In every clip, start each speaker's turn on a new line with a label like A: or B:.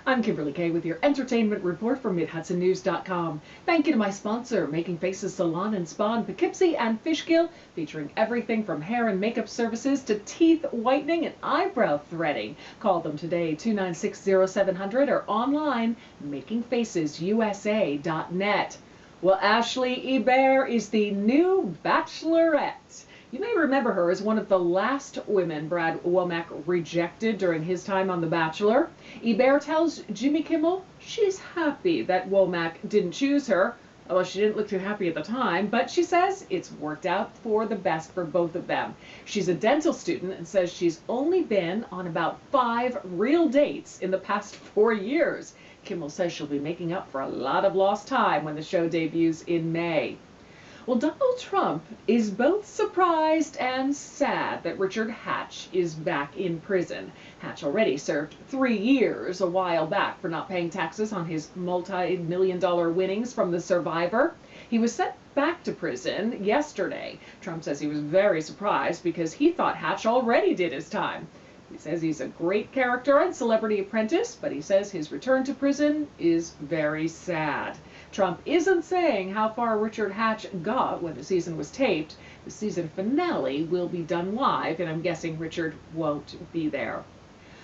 A: I'm Kimberly Kay with your entertainment report from MidHudsonNews.com. Thank you to my sponsor, Making Faces Salon and Spa in Poughkeepsie and Fishkill, featuring everything from hair and makeup services to teeth whitening and eyebrow threading. Call them today, 296-0700, or online, makingfacesusa.net. Well, Ashley Hebert is the new Bachelorette. You may remember her as one of the last women Brad Womack rejected during his time on The Bachelor. Hebert tells Jimmy Kimmel she's happy that Womack didn't choose her. Well, she didn't look too happy at the time, but she says it's worked out for the best for both of them. She's a dental student and says she's only been on about 5 real dates in the past 4 years. Kimmel says she'll be making up for a lot of lost time when the show debuts in May. Well, Donald Trump is both surprised and sad that Richard Hatch is back in prison. Hatch already served 3 years a while back for not paying taxes on his multi-million-dollar winnings from The Survivor. He was sent back to prison yesterday. Trump says he was very surprised because he thought Hatch already did his time. He says he's a great character on Celebrity Apprentice, but he says his return to prison is very sad. Trump isn't saying how far Richard Hatch got when the season was taped. The season finale will be done live, and I'm guessing Richard won't be there.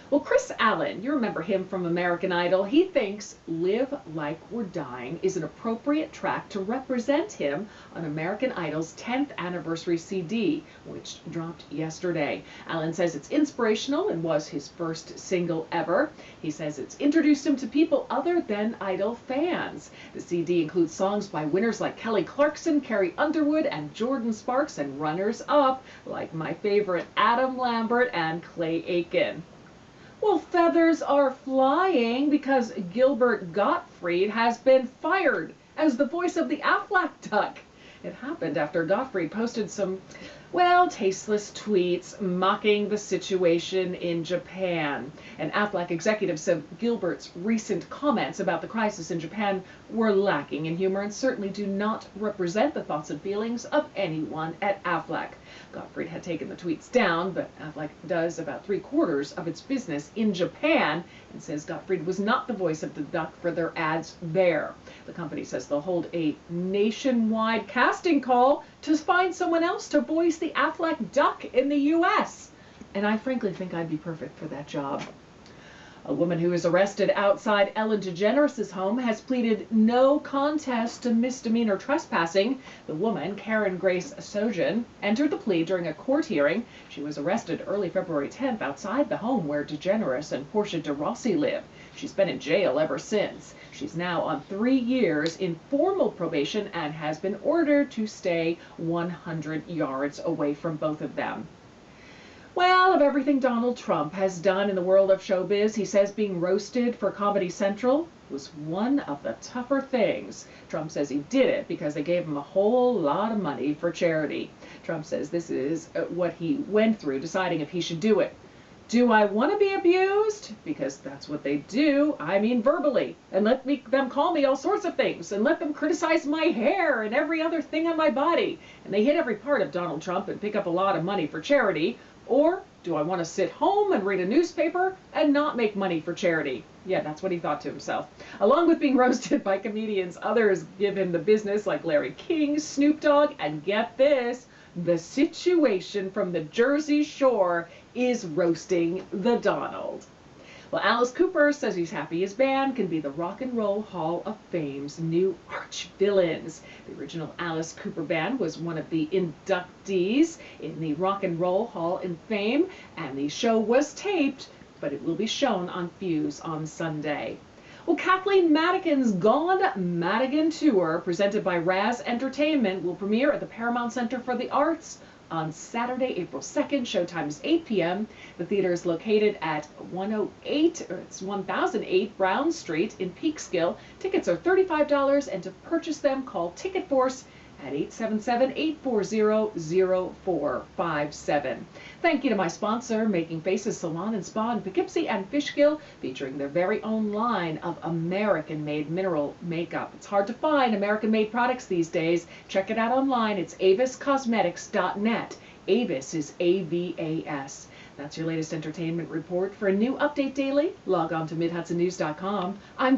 A: Well, Chris Allen, you remember him from American Idol. He thinks Live Like We're Dying is an appropriate track to represent him on American Idol's 10th anniversary CD, which dropped yesterday. Allen says it's inspirational and was his first single ever. He says it's introduced him to people other than Idol fans. The CD includes songs by winners like Kelly Clarkson, Carrie Underwood, and Jordan Sparks, and runners-up like my favorite Adam Lambert and Clay Aiken. Well, feathers are flying because Gilbert Gottfried has been fired as the voice of the Aflac duck. It happened after Gottfried posted some, well, tasteless tweets mocking the situation in Japan. An Aflac executive said Gilbert's recent comments about the crisis in Japan were lacking in humor and certainly do not represent the thoughts and feelings of anyone at Aflac. Gottfried had taken the tweets down, but Aflac does about 3/4 of its business in Japan and says Gottfried was not the voice of the duck for their ads there. The company says they'll hold a nationwide casting call to find someone else to voice the Aflac duck in the U.S. And I frankly think I'd be perfect for that job. A woman who was arrested outside Ellen DeGeneres' home has pleaded no contest to misdemeanor trespassing. The woman, Karen Grace Sojan, entered the plea during a court hearing. She was arrested early February 10th outside the home where DeGeneres and Portia de Rossi live. She's been in jail ever since. She's now on 3 years in formal probation and has been ordered to stay 100 yards away from both of them. Well, of everything Donald Trump has done in the world of showbiz, he says being roasted for Comedy Central was one of the tougher things. Trump says he did it because they gave him a whole lot of money for charity. Trump says this is what he went through deciding if he should do it. Do I want to be abused? Because that's what they do. I mean verbally. And let them call me all sorts of things. And let them criticize my hair and every other thing on my body. And they hit every part of Donald Trump and pick up a lot of money for charity. Or do I want to sit home and read a newspaper and not make money for charity? Yeah, that's what he thought to himself. Along with being roasted by comedians, others give him the business like Larry King, Snoop Dogg, and get this, The Situation from the Jersey Shore is roasting the Donald. Well, Alice Cooper says he's happy his band can be the Rock and Roll Hall of Fame's new arch-villains. The original Alice Cooper Band was one of the inductees in the Rock and Roll Hall of Fame, and the show was taped, but it will be shown on Fuse on Sunday. Well, Kathleen Madigan's Gone Madigan Tour, presented by Raz Entertainment, will premiere at the Paramount Center for the Arts on Saturday, April 2nd. Showtime is 8 p.m. The theater is located at 1008 Brown Street in Peekskill. Tickets are $35, and to purchase them, call Ticket Force at 877-840-0457. Thank you to my sponsor, Making Faces Salon and Spa in Poughkeepsie and Fishkill, featuring their very own line of American-made mineral makeup. It's hard to find American-made products these days. Check it out online. It's aviscosmetics.net. Avis is A-V-A-S. That's your latest entertainment report. For a new update daily, log on to MidHudsonNews.com. I'm